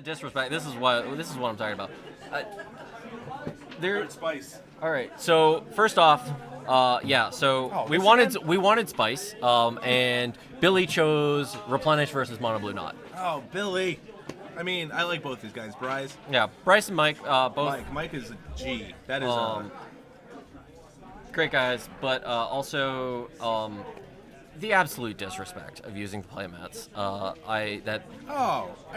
disrespect. This is what I'm talking about. There. Spice. All right. So first off, yeah. So we wanted Spice, and Billy chose Replenish versus Mono Blue Knot. Oh, Billy. I mean, I like both these guys. Bryce. Yeah, Bryce and Mike, both. Mike is a G. That is great guys, but also the absolute disrespect of using the playmats. I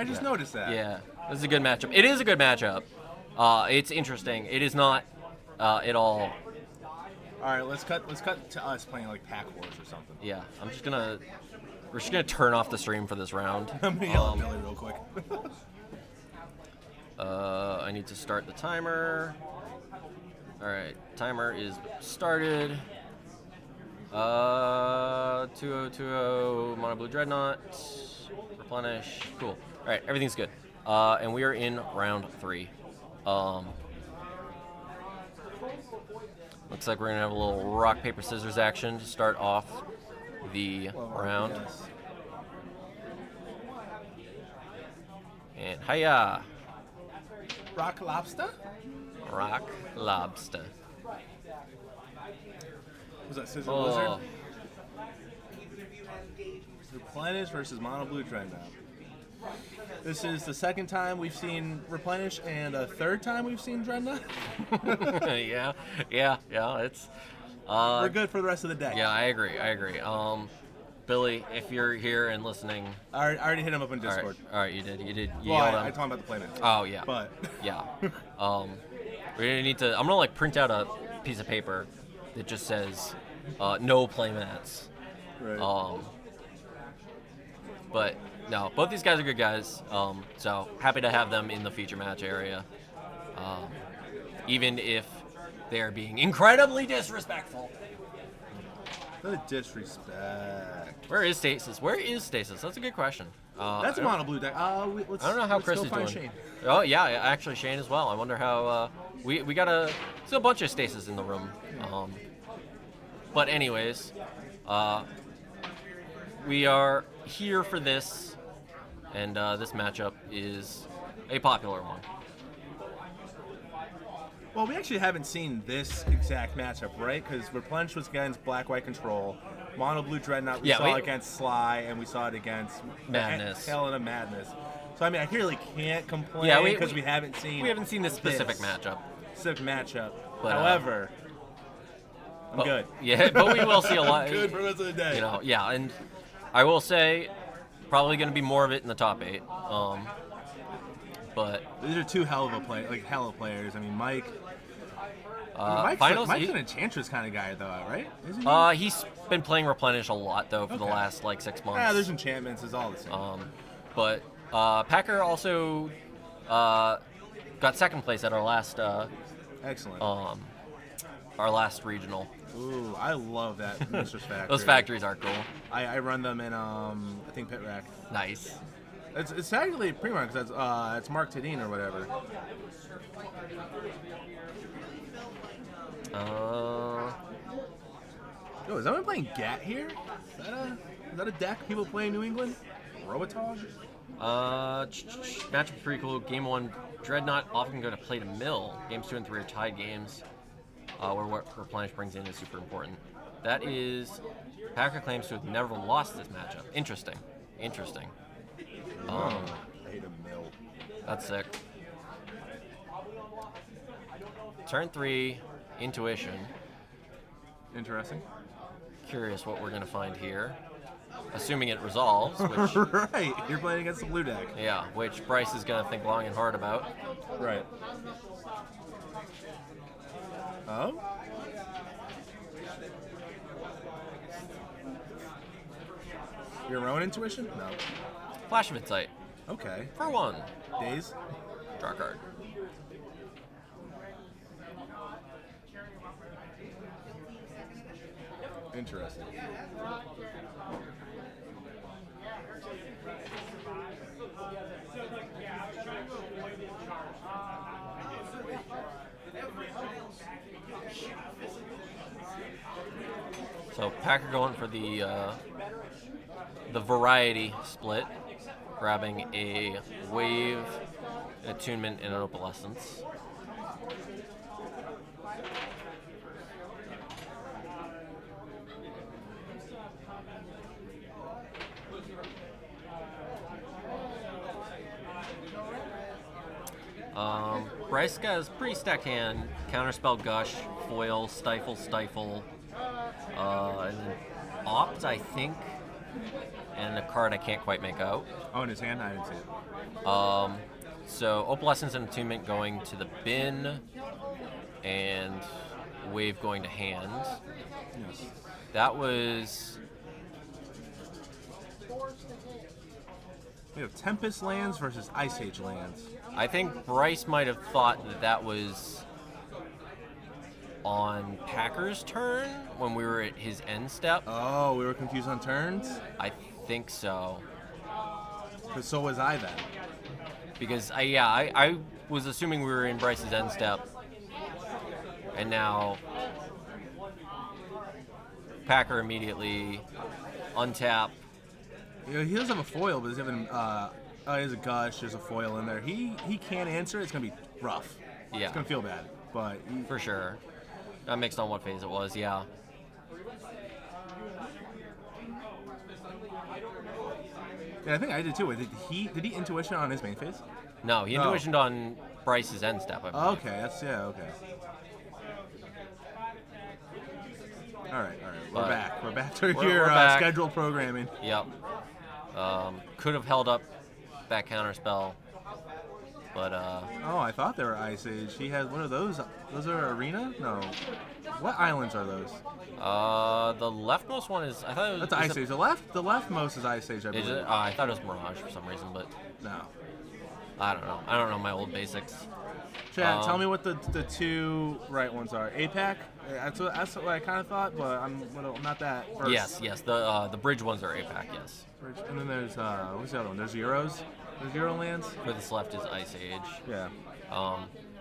just noticed that. Yeah, this is a good matchup. It is a good matchup. It's interesting. It is not at all. All right, let's cut to us playing like Pack Wars or something. Yeah, we're just gonna turn off the stream for this round. I'm gonna yell at Billy real quick. I need to start the timer. All right, timer is started. 2020 Mono Blue Dreadnought. Replenish. Cool. All right, everything's good. And we are in round 3. Looks like we're gonna have a little rock paper scissors action to start off the round. Yes. And hiya! Rock lobster? Rock lobster. Was that Scissor Lizard? Replenish versus Mono Blue Dreadnought. This is the second time we've seen Replenish and a third time we've seen Dreadnought. yeah. It's we're good for the rest of the day. Yeah, I agree. Billy, if you're here and listening, I already hit him up on Discord. All right, you did. You Well, yelled I told him about the playmats. Oh yeah. But yeah. We're gonna need to. I'm gonna print out a piece of paper that just says no playmats. Right. But no, both these guys are good guys. So happy to have them in the feature match area. Even if they're being incredibly disrespectful. The disrespect. Where is Stasis? That's a good question. That's a Mono Blue deck. I don't know how Chris is doing. Shane. Oh yeah, actually Shane as well. I wonder how we got still a bunch of Stasis in the room. But anyways, we are here for this, and this matchup is a popular one. Well, we actually haven't seen this exact matchup, right? Because Replenish was against Black-White Control. Mono Blue Dreadnought we saw against Sly, and we saw it against Madness. Helena Madness. So, I mean, I really can't complain because we haven't seen this specific matchup. But, however, I'm good. Yeah, but we will see a lot. Good for the rest of the day. Yeah, and I will say probably going to be more of it in the top 8. But these are two hell of players. I mean, Mike's an Enchantress kind of guy, though, right? Isn't he? He's been playing Replenish a lot, though, for the last 6 months. Yeah, there's enchantments. It's all the same. But Packer also got second place at our last excellent. Our last regional. Ooh, I love that Mistress Factory. Those factories are cool. I run them in I think Pit Rack. Nice. It's actually Premodern because it's Mark Tadine or whatever. Yo, is anyone playing Gat here? Is that a deck people play in New England? Robotage? Matchup pretty cool. Game 1, Dreadnought often go to play to mill. Games 2 and 3 are tied games, where what Replenish brings in is super important. That is, Packer claims to have never lost this matchup. Interesting. I hate a mill. That's sick. Turn 3, Intuition. Interesting. Curious what we're going to find here. Assuming it resolves, which... Right, you're playing against the blue deck. Yeah, which Bryce is going to think long and hard about. Right. Oh? Your own intuition? No. Flash of Insight. Okay. For 1. Days? Draw card. Interesting. So Packer going for the variety split, grabbing a wave Attunement, and an Opalescence. Bryce got a pretty stacked hand. Counterspell, Gush, Foil, Stifle, and then Opt, I think, and a card I can't quite make out. Oh, in his hand? I didn't see it. So Opalescence and Attunement going to the bin, and Wave going to hand. Yes. That was... We have Tempest lands versus Ice Age lands. I think Bryce might have thought that was on Packer's turn when we were at his end step. Oh, we were confused on turns? I think so. Because so was I then. Because I was assuming we were in Bryce's end step, and now Packer immediately untap. You know, he does have a foil, but he's having he has a Gush, there's a foil in there. He can't answer. It's gonna be rough. Yeah, it's gonna feel bad, but for sure. That mixed on what phase it was. Yeah. Yeah, I think I did too. Did he intuition on his main phase? No, he intuitioned on Bryce's end step. I believe. Okay, okay. All right. We're back. We're back to your scheduled programming. Yep. Could have held up that counterspell, but Oh, I thought they were Ice Age. He has, what are those? Those are Arena? No. What islands are those? The leftmost one is, I thought it was... That's Ice Age. The leftmost is Ice Age, I believe. Is it? I thought it was Mirage for some reason, but No. I don't know. I don't know my old basics. Chad, tell me what the two right ones are. APAC? That's what I kind of thought, but I'm not that versed. Yes. The bridge ones are APAC, yes. And then there's, what's the other one? There's Euros? There's Euro lands? For this left is Ice Age. Yeah.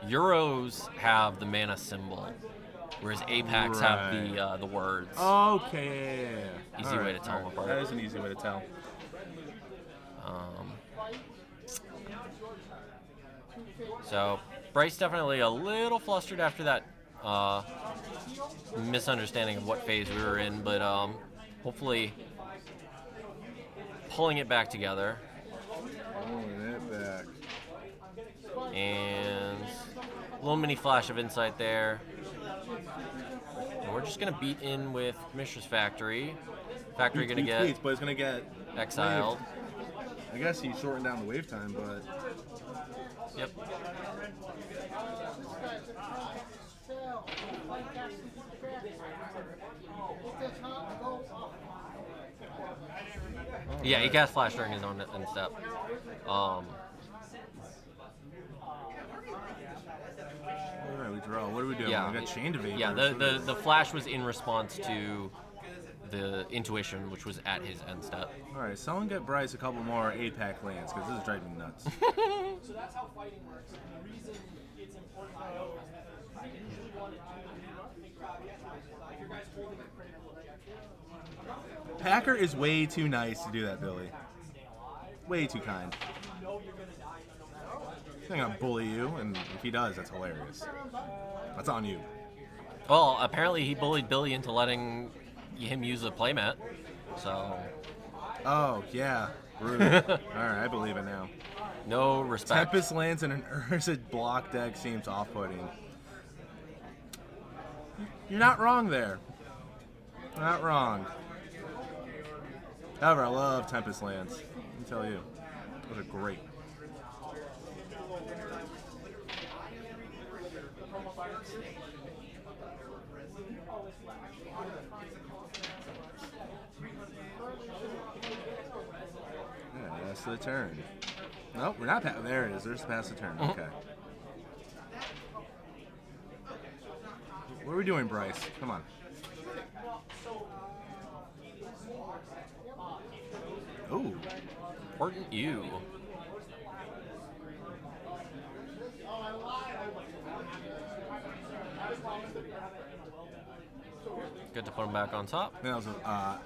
Euros have the mana symbol, whereas APACs have the words. Okay. Easy way to tell them apart. That is an easy way to tell. So Bryce definitely a little flustered after that misunderstanding of what phase we were in, but hopefully pulling it back together. Pulling it back. And a little mini flash of insight there. And we're just gonna beat in with Mishra's Factory. Factory gonna get tweets, but it's gonna get exiled. Waved. I guess he shortened down the wave time, but yep. Yeah, he cast Flash during his own end step. Alright, we draw. What are we doing? Yeah, we got Chain to Vapor. Yeah, the Flash was in response to the Intuition, which was at his end step. Alright, someone get Bryce a couple more APAC lands, because this is driving me nuts. So that's how fighting works. And the reason it's important to know is that I usually want to do if your guy's holding a critical objective. Packer is way too nice to do that, Billy. Way too kind. He's not gonna bully you, and if he does, that's hilarious. That's on you. Well, apparently he bullied Billy into letting him use a playmat. So. Oh yeah, rude. All right, I believe it now. No respect. Tempest lands in an Urza block deck seems off-putting. You're not wrong there. Not wrong. However, I love Tempest lands. Let me tell you, those are great. Yeah, that's the turn. Nope, we're not there it is. There's past the turn. Okay. What are we doing, Bryce? Come on. Ooh. Important you. Good to put him back on top. I think that was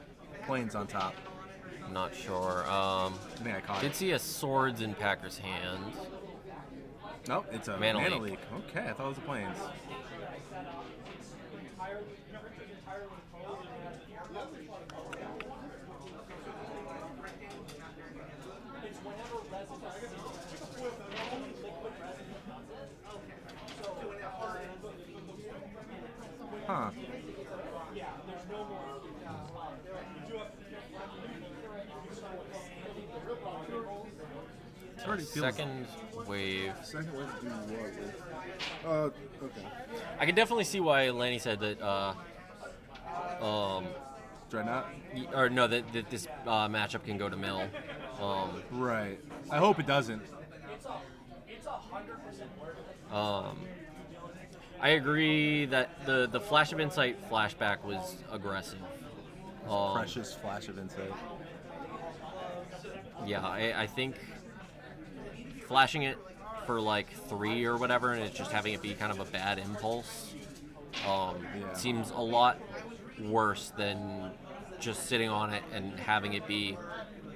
planes on top. Not sure. I think I caught Did it. see a swords in Packer's hand. Nope, it's a Mana mana leak. leak. Okay, I thought it was the planes. Huh. It already feels Second wave. Second wave do what with? Okay. I can definitely see why Lanny said that. Dreadnought? Or no, that this matchup can go to mill. Right. I hope it doesn't. I agree that the Flash of Insight flashback was aggressive. Precious flash of insight. Yeah, I think flashing it for like 3 or whatever, and it's just having it be kind of a bad impulse, seems a lot worse than just sitting on it and having it be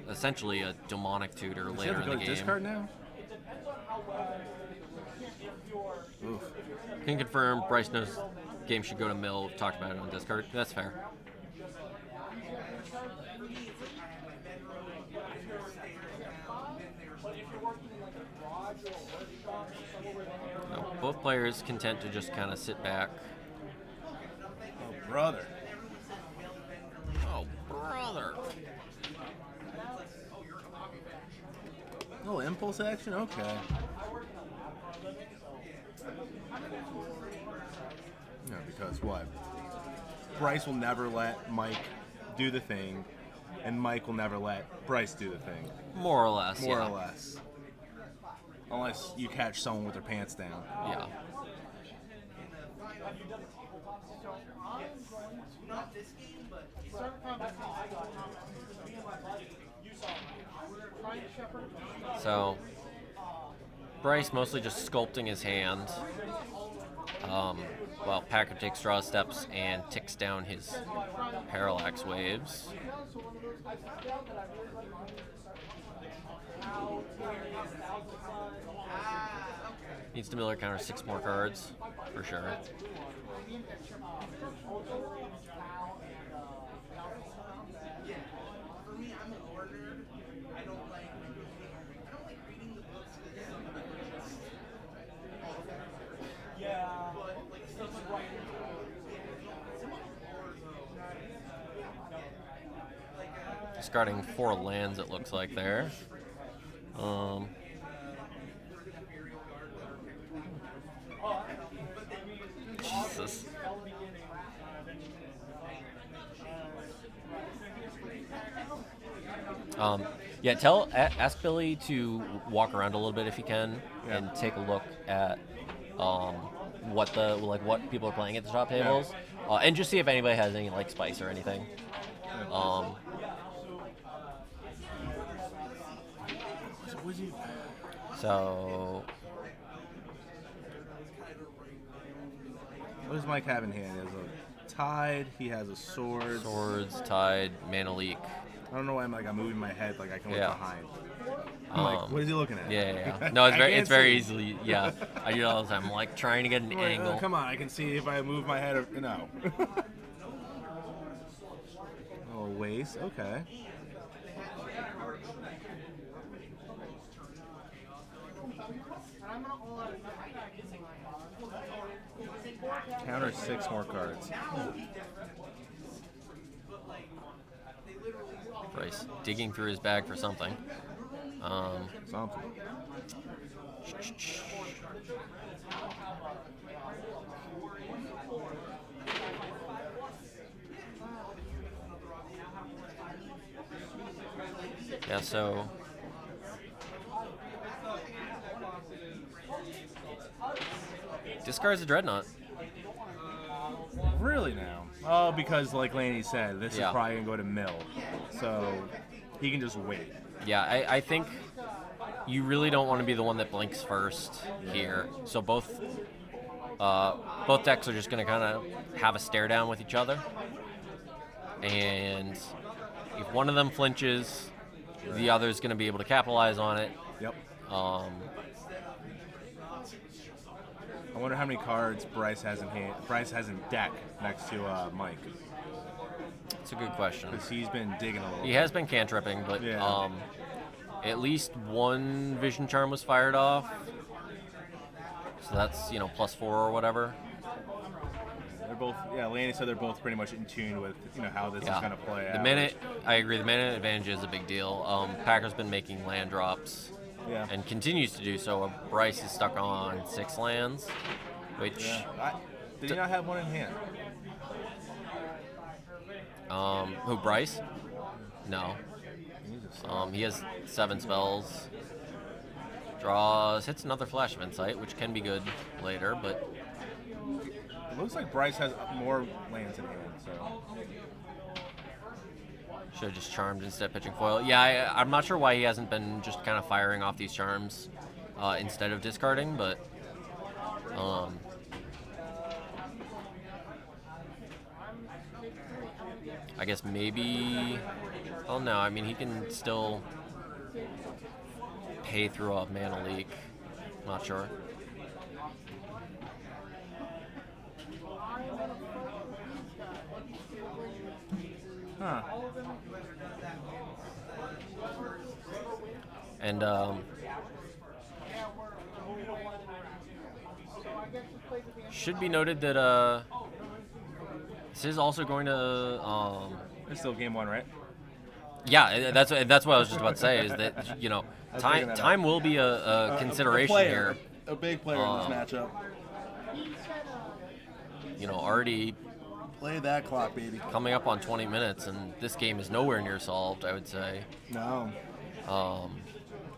essentially a demonic tutor Does he later have to in go the to game. discard now? Oof. Can confirm Bryce knows game should go to mill. We've talked about it on discard. That's fair. No, both players content to just kind of sit back. Oh, brother. Oh, brother. Oh, impulse action? Okay. Yeah, because what? Bryce will never let Mike do the thing, and Mike will never let Bryce do the thing. More or less, More yeah. or less. Unless you catch someone with their pants down. Yeah. So, Bryce mostly just sculpting his hand. While Packer takes draw steps and ticks down his parallax waves. Needs to Miller counter 6 more cards, for sure. Discarding 4 lands, it looks like there. Jesus. Yeah, ask Billy to walk around a little bit if he can, and take a look at what people are playing at the top tables, and just see if anybody has any like spice or anything. So What does Mike have in hand? He has a tide, he has a sword. Swords, Tide, Mana Leak. I don't know why I'm moving my head like I can look Yeah. behind. I'm like, what is he looking at? Yeah. No, it's I can't very see. easily. Yeah, I do it all the time. I'm like trying to get an I'm like, angle. come on, I can see if I move my head or no. Oh, waste. Okay. Counter 6 more cards. Bryce digging through his bag for something. Something. Yeah, so discards a Dreadnought. Really now? Oh, because like Laney said, this is Yeah. probably gonna go to mill, so he can just wait. Yeah, I think you really don't want to be the one that blinks first here. So both decks are just going to kind of have a stare down with each other. And if one of them flinches, the other's going to be able to capitalize on it. Yep. I wonder how many cards Bryce has in hand. Bryce has in deck next to Mike. It's a good question. Because he's been digging a little. He has been cantripping, but Yeah. at least one Vision Charm was fired off. So that's, +4 or whatever. They're both, Lanny said they're both pretty much in tune with, how this is going to play out. I agree, the mana advantage is a big deal. Packer's been making land drops and continues to do so. Bryce is stuck on 6 lands, which... Did he not have one in hand? Who, Bryce? No. He has 7 spells. Draws, hits another Flash of Insight, which can be good later, but... It looks like Bryce has more lands in hand, so... Should have just charmed instead of pitching foil. Yeah, I'm not sure why he hasn't been just kind of firing off these charms instead of discarding, but... I guess maybe... Oh no, I mean, he can still pay through a mana leak. Not sure. Huh. And should be noted that this is also going to It's still game 1, right? yeah, that's what I was just about to say, is that time will be a consideration here. A big player in this matchup. Already Play that clock, baby. coming up on 20 minutes, and this game is nowhere near solved, I would say. No. I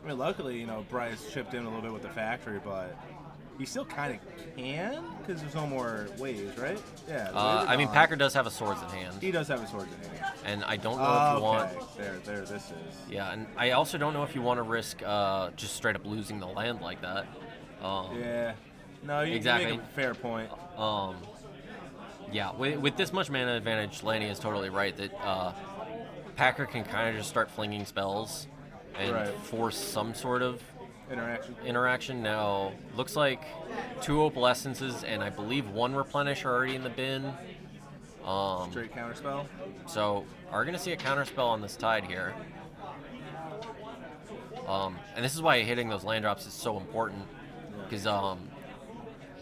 mean, luckily, Bryce chipped in a little bit with the factory, but he still kind of can because there's no more waves, right? Yeah. I mean, Packer does have a swords in hand, He does have his swords in hand. and I don't know if you want... There, this is. Yeah, and I also don't know if you want to risk just straight up losing the land like that. Yeah. No, you Exactly. make a fair point. Yeah, with this much mana advantage, Lanny is totally right that Packer can kind of just start flinging spells and force some sort of interaction. Now, looks like 2 Opalescences and I believe 1 Replenish are already in the bin. Straight counterspell. So, are going to see a counterspell on this tide here. And this is why hitting those land drops is so important. Because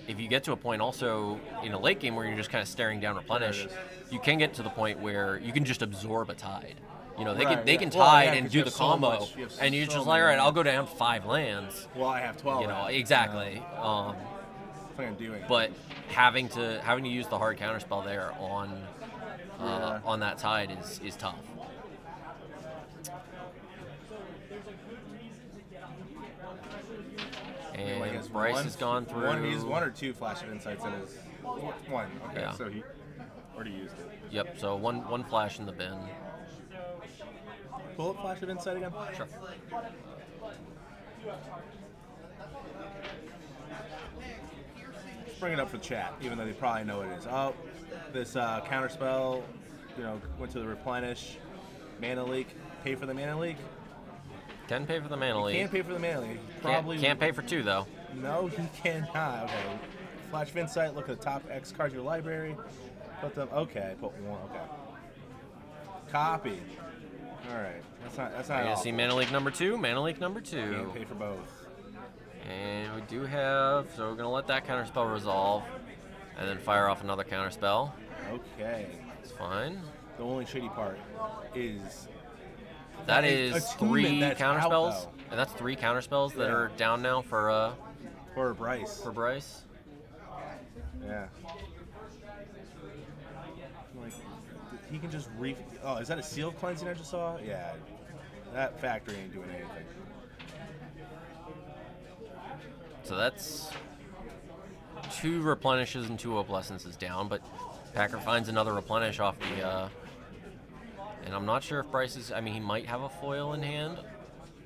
if you get to a point also in a late game where you're just kind of staring down Replenish, you can get to the point where you can just absorb a tide. They can tide and do the combo, and you're just like, all right, I'll go down 5 lands. Well, I have 12. Exactly. That's what I'm doing. But having to use the hard counterspell there on that tide is tough. And Bryce has gone through. He's 1 or 2 Flash of Insights in his 1. Okay, Yeah. so he already used it. Yep. So one flash in the bin. Pull up Flash of Insight again. Sure. Just bring it up for chat, even though they probably know what it is. Oh, this counterspell, went to the Replenish, mana leak. Pay for the mana leak. Can pay for the mana leak. Can't pay for the mana leak. Can't pay for 2 though. No, he cannot. Okay. Flash of Insight. Look at the top X cards of your library. Put them. Okay. Put 1. Okay. Copy. All right. That's not. I see mana leak number 2. Mana leak number 2. Can't pay for both. And we do have. So we're gonna let that counterspell resolve, and then fire off another counterspell. Okay. It's fine. The only shitty part is. That is 3 that's out, counterspells, though. and that's 3 counterspells that are down now for Bryce. Bryce. Yeah. Like, he can just Oh, is that a seal cleansing I just saw? Yeah. That factory ain't doing anything. So that's 2 replenishes and 2 opalescences down, but Packer finds another replenish off the. And I'm not sure if Bryce is. I mean, he might have a foil in hand.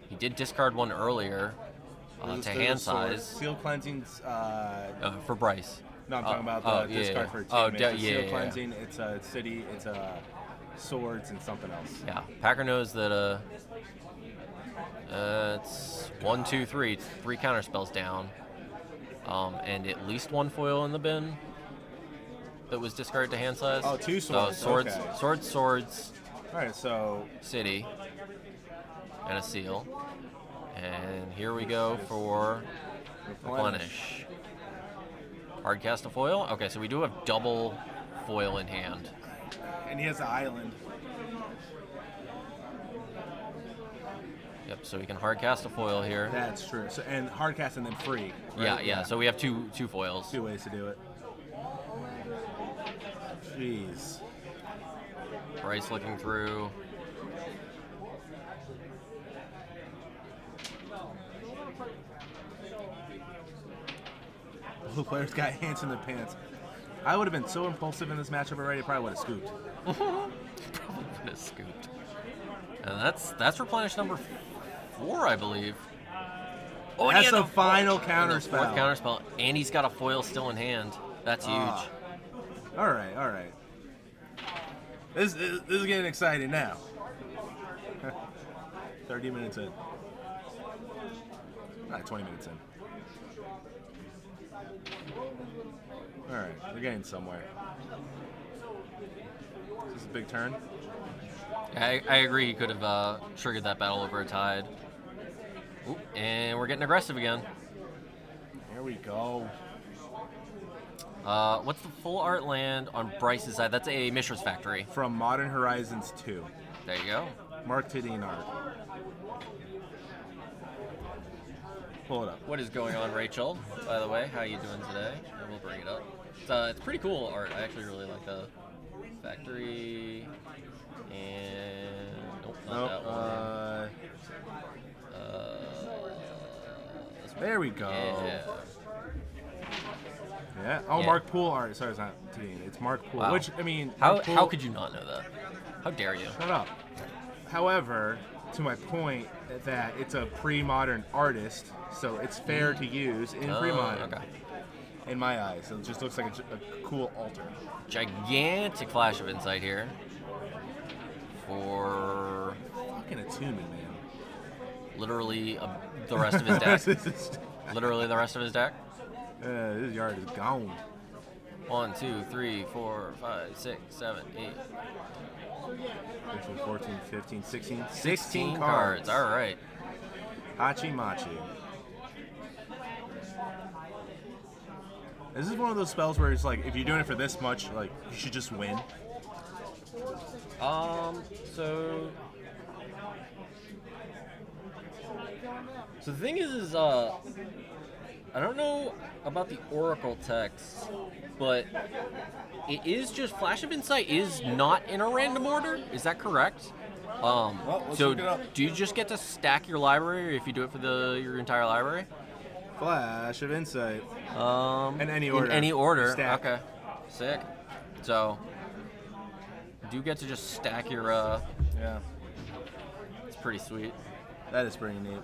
He did discard 1 earlier to hand size. Seal cleansing's. For Bryce. No, I'm talking about the discard for a team. Seal cleansing, it's a city, it's a swords, and something else. Yeah, Packer knows that it's 1, 2, 3. 3 counter spells down. and at least one foil in the bin that was discarded to hand size. Oh, 2 swords. So swords, Okay. swords, All right, so city, and a seal. And here we go for Replenish. Hard cast a foil. Okay, so we do have double foil in hand. And he has the island. Yep, so we can hard cast a foil here. That's true. So and hard cast and then free. Right? Yeah. So we have two foils. 2 ways to do it. Jeez. Bryce looking through. Blue players got hands in their pants. I would have been so impulsive in this matchup already. Probably would have scooped. Probably would have scooped. And that's Replenish number 4, I believe. Oh, and he That's had the final and counter the spell. fourth counter spell, and he's got a foil still in hand. That's huge. All right. This is getting exciting now. 30 minutes in. Not 20 minutes in. All right, we're getting somewhere. Is this a big turn? I agree. He could have triggered that battle over a tide. Ooh, and we're getting aggressive again. Here we go. What's the full art land on Bryce's side? That's a Mishra's Factory. From Modern Horizons 2. There you go. Mark Tidine art. Pull it up. What is going on, Rachel? By the way, how you doing today? And we'll bring it up. It's pretty cool art. I actually really like the factory. And nope, not that one. This one. There we go. Yeah. Yeah. Oh, Yeah. Mark Poole art. Sorry, it's not Tidine. It's Mark Poole. Wow. Which, I mean, How Mark Poole, how could you not know that? How dare you? Shut up. However, to my point, that it's a pre-modern artist, so it's fair to use in pre-modern. Okay. In my eyes, so it just looks like a cool altar. Gigantic flash of insight here for Fucking attunement, man. literally the rest of his deck. Literally the rest of his deck. This yard is gone. 1, 2, 3, 4, 5, 6, 7, 8. 13, 14, 15, 16. 16 cards. All right. Hachi Machi. This is one of those spells where it's like, if you're doing it for this much, like, you should just win. So the thing is I don't know about the Oracle text, but it is just Flash of Insight is not in a random order. Is that correct? let's So look it up. do you just get to stack your library if you do it for your entire library? Flash of Insight. In any order. In any order. Stack. Okay. Sick. So you do get to just stack your Yeah, it's pretty sweet. that is pretty neat.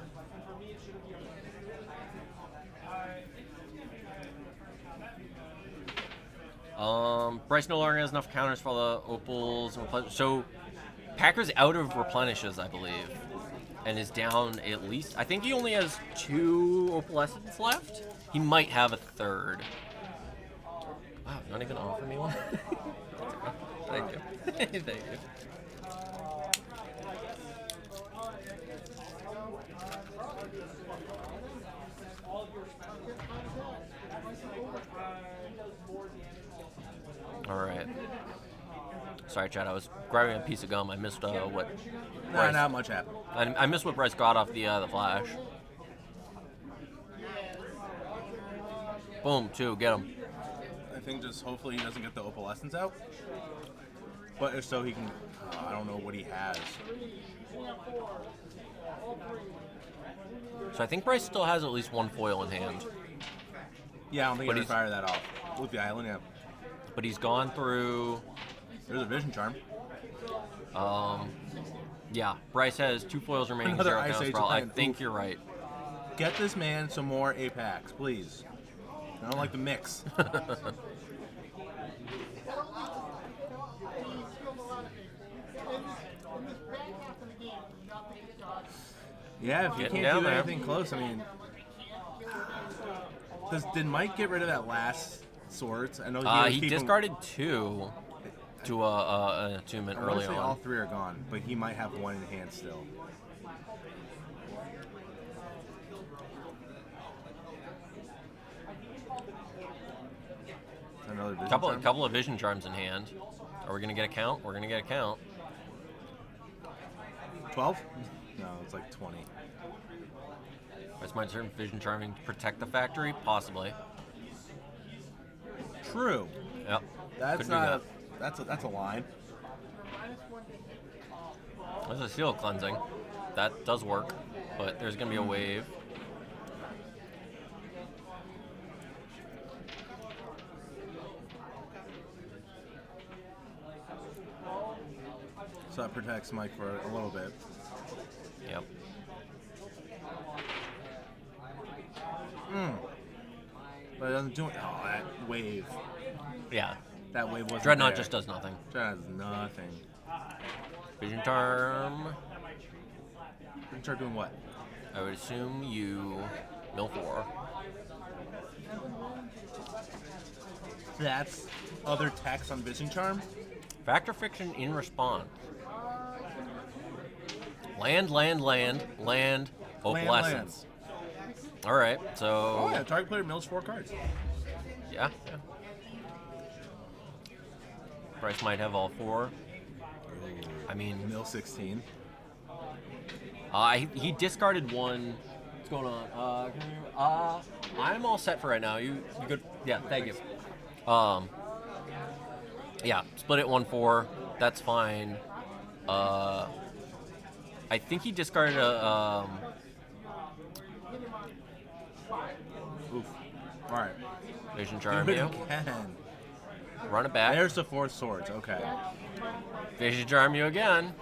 Bryce no longer has enough counters for all the opals and so Packer's out of replenishes, I believe, and is down at least. I think he only has 2 opalescents left. He might have a third. Wow, not even offer me one. Thank you. Thank you. All right. Sorry, Chad. I was grabbing a piece of gum. I missed what. Nah, Bryce, not much happened. I missed what Bryce got off the flash. Boom, 2. Get him. I think just hopefully he doesn't get the opalescence out. But if so, he can. I don't know what he has. So I think Bryce still has at least 1 foil in hand, Yeah, I don't think But he can he's- fire that off. With the island, yeah. but he's gone through. There's a vision charm. Yeah, Bryce has 2 foils remaining. Another 0 Ice counters Age for all. I event. think Oof. you're right. Get this man some more Apex, please. I don't like the mix. Yeah, if you Getting can't down do there. anything close, I mean, Did Mike get rid of that last swords? I know He discarded 2 to an attunement early on. All 3 are gone, but he might have 1 in hand still. Another vision charm? Couple of vision charms in hand. Are we gonna get a count? We're gonna get a count. 12? No, it's like 20. That's my turn. Vision charming to protect the factory, possibly. True. Yep. That's Could do not. that. That's a line. There's a seal cleansing. That does work, but there's gonna be a wave. So that protects Mike for a little bit. Yep. But it doesn't do it. Oh, that wave. Yeah. That wave wasn't Dreadnought there. just does nothing. Dreadnought does nothing. Vision charm. Vision charm doing what? I would assume you mill 4. That's other text on Vision Charm? Factor Fiction in response. Land, opalescence. All right, so Oh, yeah, target player mills 4 cards. yeah. Bryce might have all 4. I mean, Mill 16. he discarded 1. What's going on? I'm all set for right now. You good? Yeah, thank you. Yeah, split it 1-4. That's fine. I think he discarded a. Oof. All right. Vision charm Do it you. again. Run it back. There's the 4 swords. Okay. Vision charm you again.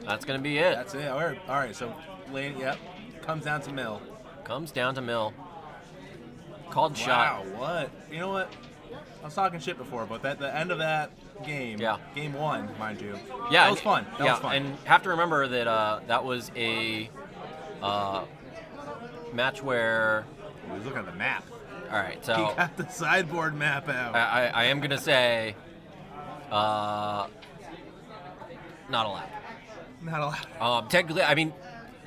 That's gonna be it. That's it. All right. So, lane, yep. Comes down to mill. Comes down to mill. Called Wow, shot. what? You know what? I was talking shit before, but the end of that game, Yeah. game 1, mind you. Yeah, That was fun. That was fun. And have to remember that that was a match where. He was looking at the map. All right, He so got the sideboard map out. I am gonna say, not allowed. Not allowed. Technically, I mean,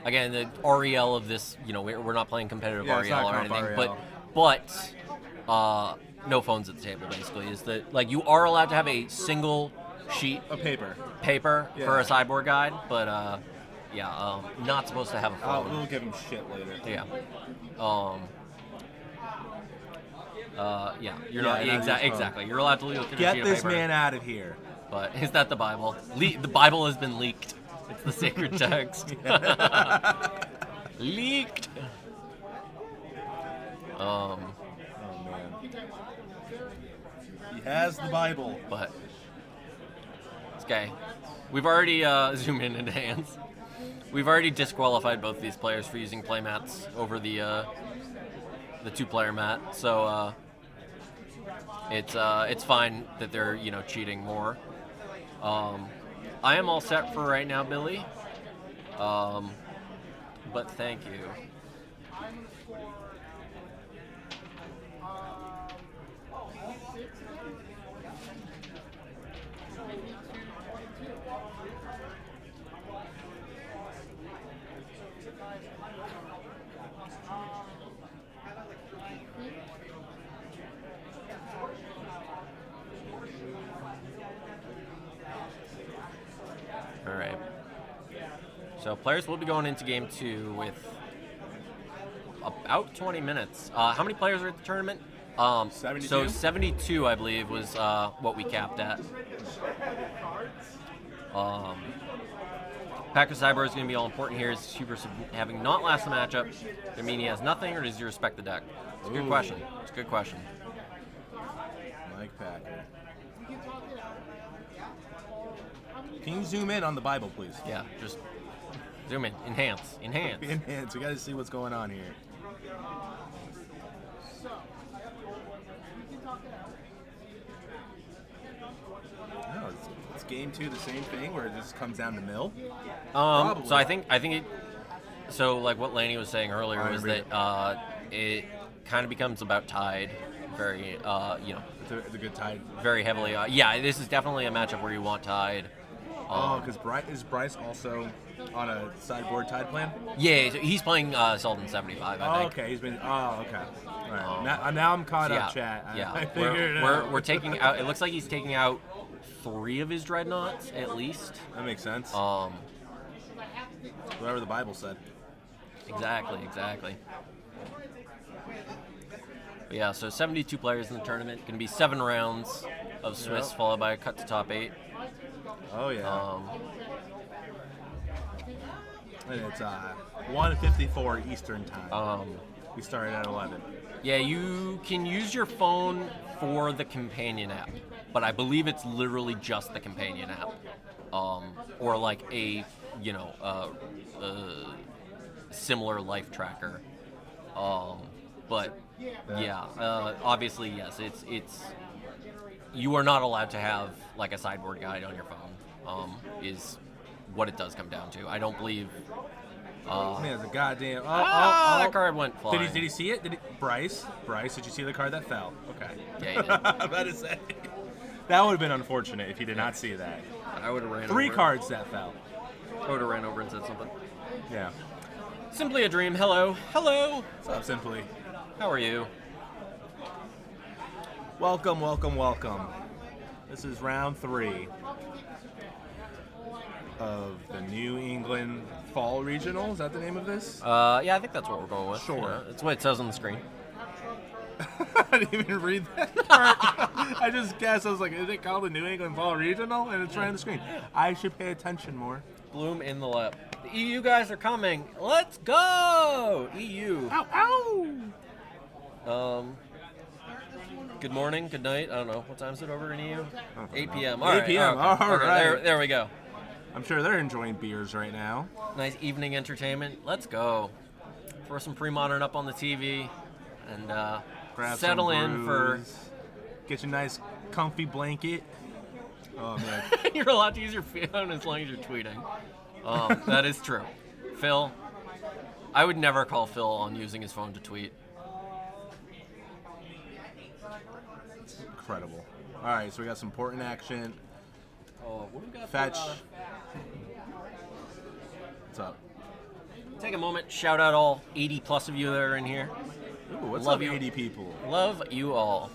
again, the REL of this, we're not playing competitive Yeah, it's REL not or comp anything, REL. but no phones at the table. Basically, is that like you are allowed to have a single sheet A paper. for Yeah. a sideboard guide, but not supposed to have a phone. We'll give him shit later. Yeah. You're Yeah, not not his phone. exactly. You're allowed to look at a Get sheet this of paper. man out of here. But is that the Bible? The Bible has been leaked. It's the sacred text. Leaked. Oh man. He has the Bible. But okay, we've already zoomed in into hands. We've already disqualified both these players for using playmats over the 2-player mat. So it's fine that they're cheating more. I am all set for right now, Billy. But thank you. All right. So players will be going into game 2 with about 20 minutes. How many players are at the tournament? 72? So 72, I believe, was what we capped at. Packer Cyber is going to be all important here. Is Super having not last the matchup? Does it mean he has nothing, or does he respect the deck? It's a good question. It's a good question. Mike Packer. Can you zoom in on the Bible, please? Yeah, just zoom in. Enhance. Enhance. We got to see what's going on here. No, it's game 2, the same thing, where it just comes down to mill. So I think it. So like what Laney was saying earlier I was read that it kind of becomes about Tide, very It's a good tide. very heavily. Yeah, this is definitely a matchup where you want Tide. Oh, because is Bryce also on a sideboard tide plan? Yeah, so he's playing Sultan 75. I Oh, think. okay. He's been. Oh, okay. All right. Now I'm caught up, chat. Yeah, I figured it out. we're taking out. It looks like he's taking out 3 of his Dreadnoughts at least. That makes sense. Um, Whatever the Bible said. exactly. But yeah, so 72 players in the tournament. Going to be 7 rounds of Swiss, Yep. followed by a cut to top 8. Oh yeah. Um, And it's 1:54 Eastern time. We started at 11. Yeah, you can use your phone for the companion app, but I believe it's literally just the companion app, or like a similar life tracker. But yeah, obviously yes, it's you are not allowed to have like a sideboard guide on your phone. Is what it does come down to. I don't believe. Man, it's a goddamn. That card went flying. Did he see it? Bryce, did you see the card that fell? Okay. Yeah, he did. I'm about to say. That would have been unfortunate if he did not see that. I would have ran 3 over. cards that fell. I would have ran over and said something. Yeah. Simply a dream. Hello. What's up, Simply? How are you? Welcome. This is round 3 of the New England Fall Regional. Is that the name of this? Yeah, I think that's what we're going with. Sure. Yeah, it's what it says on the screen. I didn't even read that part. I just guessed. I was like, is it called the New England Fall Regional? And it's right on the screen. I should pay attention more. Bloom in the lap. The EU guys are coming. Let's go! EU. Ow! Good morning, good night. I don't know. What time is it over in EU? don't 8 know. p.m. 8 p.m. All right. There we go. I'm sure they're enjoying beers right now. Nice evening entertainment. Let's go. Throw some Premodern up on the TV and Grab settle some in for. brews. Get you a nice comfy blanket. Oh, man. You're allowed to use your phone as long as you're tweeting. That is true. Phil, I would never call Phil on using his phone to tweet. Incredible. All right, so we got some important action. Oh, what do we got? Fetch. What's up? Take a moment. Shout out all 80 plus of you that are in here. Ooh, what's Love up, you. 80 people? Love you all.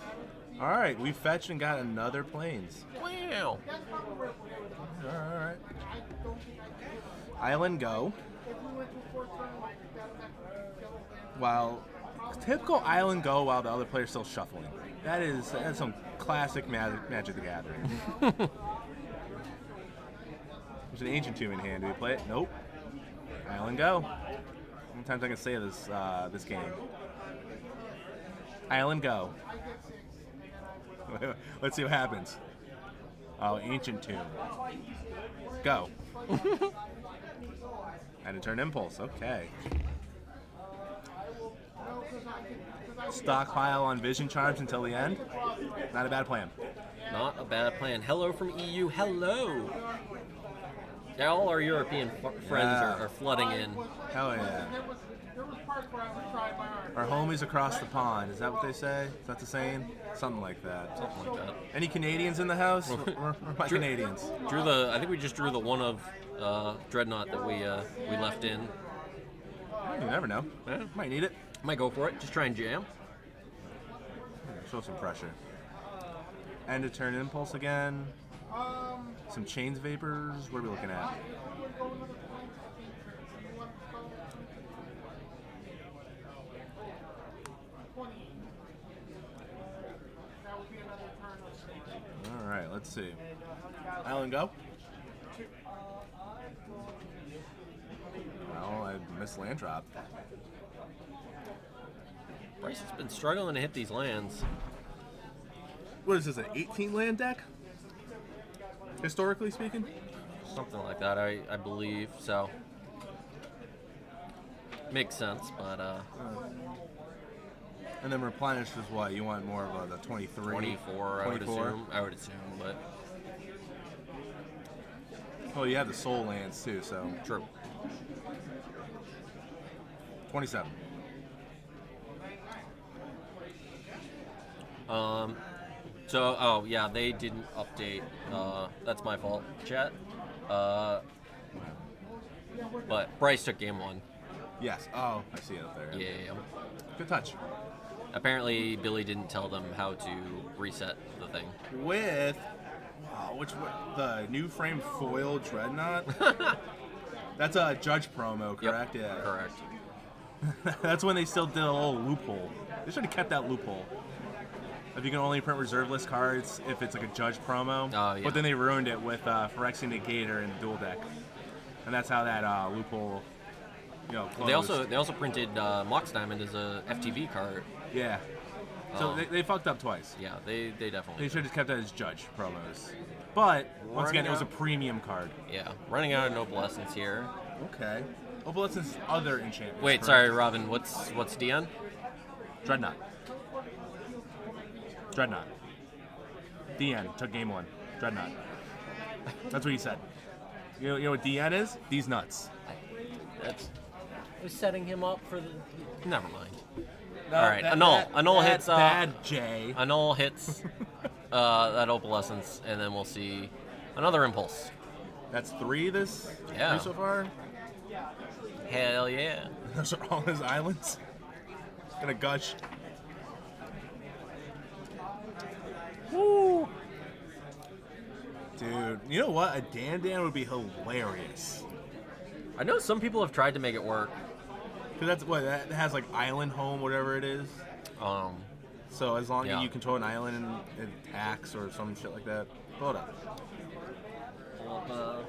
All right, we fetched and got another planes. Wow. All right. Island go. While typical island go while the other player's still shuffling. That's some classic Magic the Gathering. There's an Ancient Tomb in hand. Do we play it? Nope. Island go. How many times I can say this game? Island go. Let's see what happens. Oh, Ancient Tomb. Go. And a turn impulse. Okay. Stockpile on Vision Charms until the end. Not a bad plan. Not a bad plan. Hello from EU. Hello. All our European friends Yeah. are flooding in. Hell yeah. Our homies across the pond. Is that what they say? Is that the saying? Something like that. Something like that. Any Canadians in the house? Where are my Canadians? I think we just drew the one of Dreadnought that we left in. You never know. Yeah. Might need it. Might go for it. Just try and jam. Show some pressure. End of turn impulse again. Some chains vapors. What are we looking at? All right, let's see. Island go. Well, I missed land drop. Bryce has been struggling to hit these lands. What is this, an 18 land deck? Historically speaking? Something like that, I believe. So makes sense, but And then Replenish is what? You want more of the 23? 24, I would assume, but Well, you have the soul lands too, so. true. 27. Oh yeah, they didn't update. That's my fault, chat. But Bryce took game 1. Yes. Oh, I see it up there. Yeah. Good touch. Apparently, Billy didn't tell them how to reset the thing. With the new frame foil Dreadnought. That's a Judge promo, correct? Yep, Yeah. correct. That's when they still did a little loophole. They should have kept that loophole. If you can only print reserve list cards if it's like a Judge promo. Oh, yeah. But then they ruined it with Phyrexian Negator in the dual deck. And that's how that loophole, closed. They also printed Mox Diamond as a FTV card. Yeah. So they fucked up twice. Yeah, they definitely. They should have just kept that as Judge promos. But, once again, it was a out. premium card. Yeah, running out of Noblessence here. Okay. Opalescence other enchantments. Wait, correct? sorry, Robin. What's DN? Dreadnought. DN took game 1. Dreadnought. That's what he said. You know what DN is? These nuts. That's. I was setting him up for the. Never mind. No, All right, Annul hits. Bad Jay. Annul hits that Opalescence, and then we'll see another Impulse. That's 3 this Yeah. three so far. Hell yeah. Those are all his islands. Gonna gush. Woo! Dude, you know what? A Dan would be hilarious. I know some people have tried to make it work. Cause that's what that has like island home, whatever it is. So as long Yeah. as you control an island and it attacks or some shit like that, pull it up.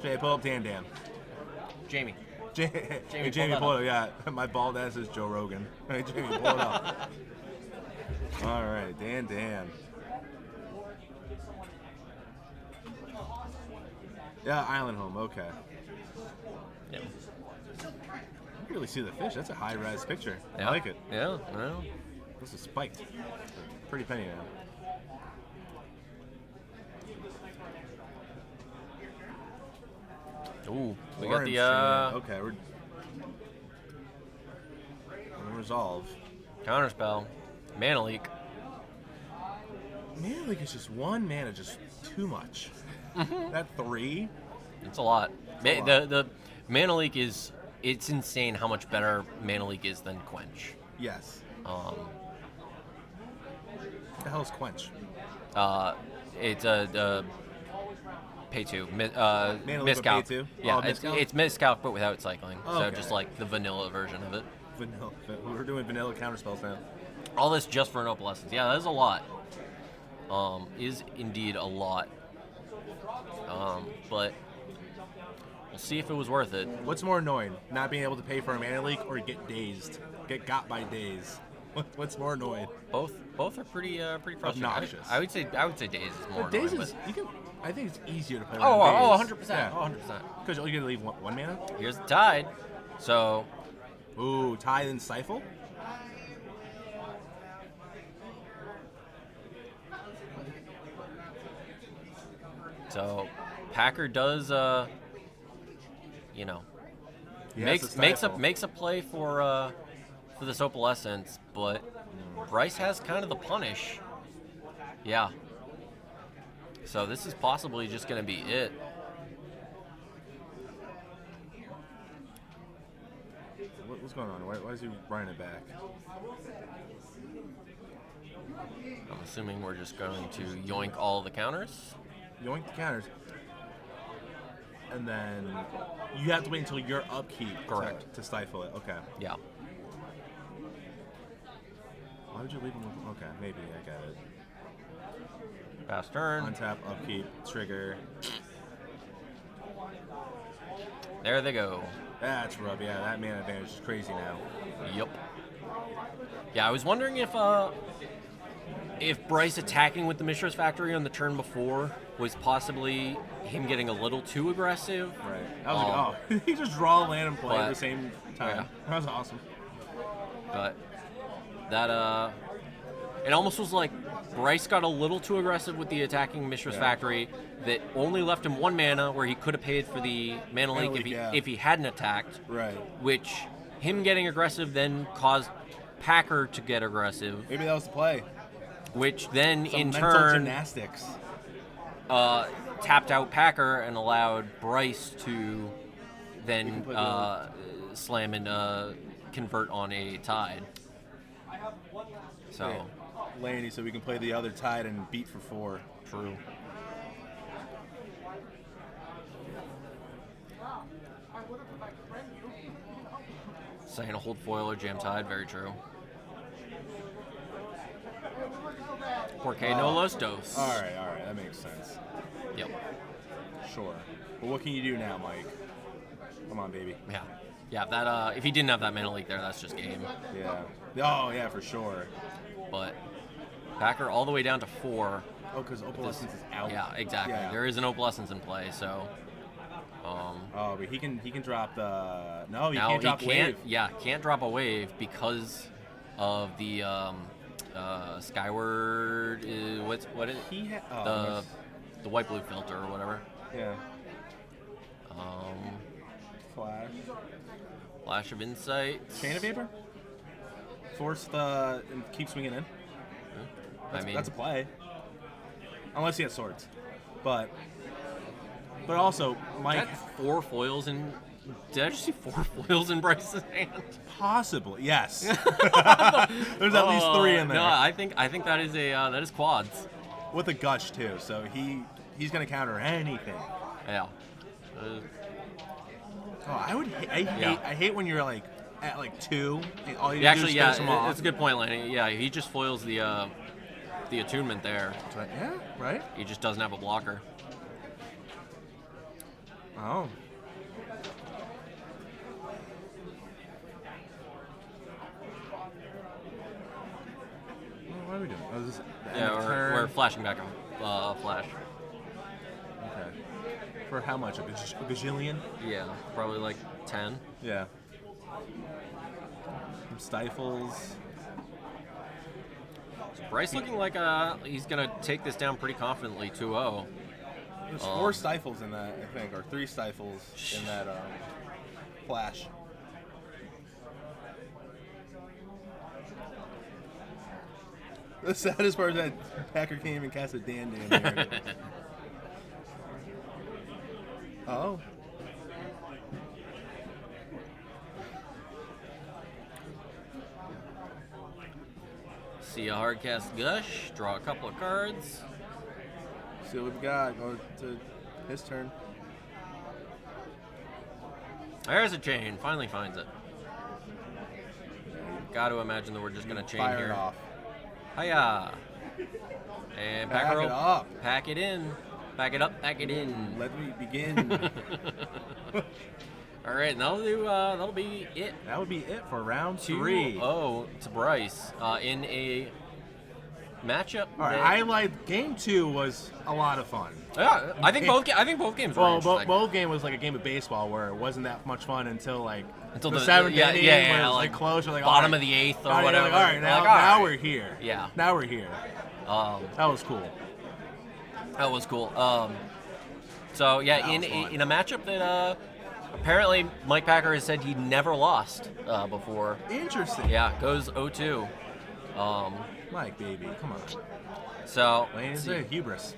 Jay, pull up Dan. Jamie. Jamie, pull that pull it up. Yeah, my bald ass is Joe Rogan. Hey, Jamie, pull it up. All right, Dan. Yeah, island home. Okay. Yeah. You can really see the fish. That's a high-res picture. Yeah. I like it. Yeah. Well. This is spiked. Pretty penny now. Ooh, we Orange, got the okay, we're resolve. counterspell, mana leak. Mana Leak is just 1 mana, just too much. That 3. It's a lot. a lot. The mana leak is it's insane how much better mana leak is than Quench. Yes. Um, What the hell is Quench? it's a pay 2. Leak with Miscalc. pay 2? Yeah, Oh, it's Miscalc? Miscalc but without cycling. Oh, So okay. just like the vanilla version of it. Vanilla. We're doing vanilla counterspells now. All this just for an Opalescence. Yeah, that is a lot. Is indeed a lot. But we'll see if it was worth it. What's more annoying? Not being able to pay for a Mana Leak or get dazed? Get got by daze? What's more annoying? Both are pretty frustrating. Obnoxious. I would say Daze is more But daze annoying. is, you can, I think it's easier to play Oh, around 100%. daze. Yeah. 100%. Because you're going to leave one mana? Here's the Tide. So, Ooh, Tithe and Stifle? Packer does, He has makes to stifle. makes a play for this Opalescence, but Bryce has kind of the punish. Yeah. So this is possibly just going to be it. What's going on? Why is he running it back? I'm assuming we're just going to yoink all the counters. Yoink the counters. And then you have to wait until your upkeep Correct. to stifle it. Okay. Yeah. Why would you leave him with... Okay, maybe. I got it. Pass turn. Untap, upkeep, trigger. There they go. That's rough. Yeah, that mana advantage is crazy now. Yep. Yeah, I was wondering if Bryce attacking with the Mishra's Factory on the turn before was possibly him getting a little too aggressive. Right. That was he just draw a land and play at but- the same time. yeah. That was awesome. But that it almost was like Bryce got a little too aggressive with the attacking Mishra's Yeah. Factory that only left him 1 mana where he could have paid for the mana leak leak, yeah. if he hadn't attacked. Right. Which him getting aggressive then caused Packer to get aggressive. Maybe that was the play. which then Some in mental turn gymnastics. tapped out Packer and allowed Bryce to then play the slam and convert on a tide. So, Laney, so we can play the other tide and beat for 4. true. Saying a hold foil or jam tide, very true. Porque no los dos. All right, that makes sense. Yep. Sure. But what can you do now, Mike? Come on, baby. Yeah. That if he didn't have that mana leak there, that's just game. Yeah. Oh, yeah, for sure. But Packer all the way down to 4. Oh, because Opalescence is out. Yeah, exactly. Yeah. There is an Opalescence in play, so. Oh, but he can drop the. No, he Now can't drop he can't. wave. Yeah, can't drop a wave because of the Skyward. What is He the white blue filter or whatever. yeah. Flash. Flash of Insight. Chain of Vapor. Force the and keep swinging in. That's a play. Unless he has swords, but also Mike. That's 4 foils in. Did I just see 4 foils in Bryce's hand? Possibly, yes. There's at least 3 in there. No, I think that is quads. With a gush too, so he's gonna counter anything. Yeah. I hate when you're like at like 2. And all you do Actually, is yeah, finish them off. it's a good point, Lenny. Yeah, he just foils the attunement there. Yeah, right. He just doesn't have a blocker. Oh. What are we doing? Oh, is this the end Yeah, of we're turn? flashing back on Flash. Okay. For how much? A gajillion? Yeah, probably like 10. Yeah. Some stifles. Bryce looking like he's gonna take this down pretty confidently, 2-0. There's 4 stifles in that, I think, or 3 stifles in that flash. The saddest part is that Packer can't even cast a Dan here. Oh. See a hard cast Gush, draw a couple of cards. See what we've got. Go to his turn. There's a chain. Finally finds it. Got to imagine that we're just gonna chain Fire here. it off. Hiya! And Pack Packer it up. Pack it in. Pack it up. Pack it in. Let me begin. All right, and that'll be it. That would be it for round 3. 3. To Bryce in a matchup. All right, game 2 was a lot of fun. Yeah, I think both games were interesting. both game was like a game of baseball where it wasn't that much fun until the 7th yeah, inning, yeah, where it was like close. You're like, bottom all of right. the 8th or Now you're whatever. like, all right, now, Like, all now right. we're here. Yeah. Now we're here. That was cool. That was cool. So yeah, That was fun. in a matchup that apparently Mike Packer has said he never lost before. Interesting. Yeah, goes 0-2. Mike, baby, come on. So Lane is see- hubris.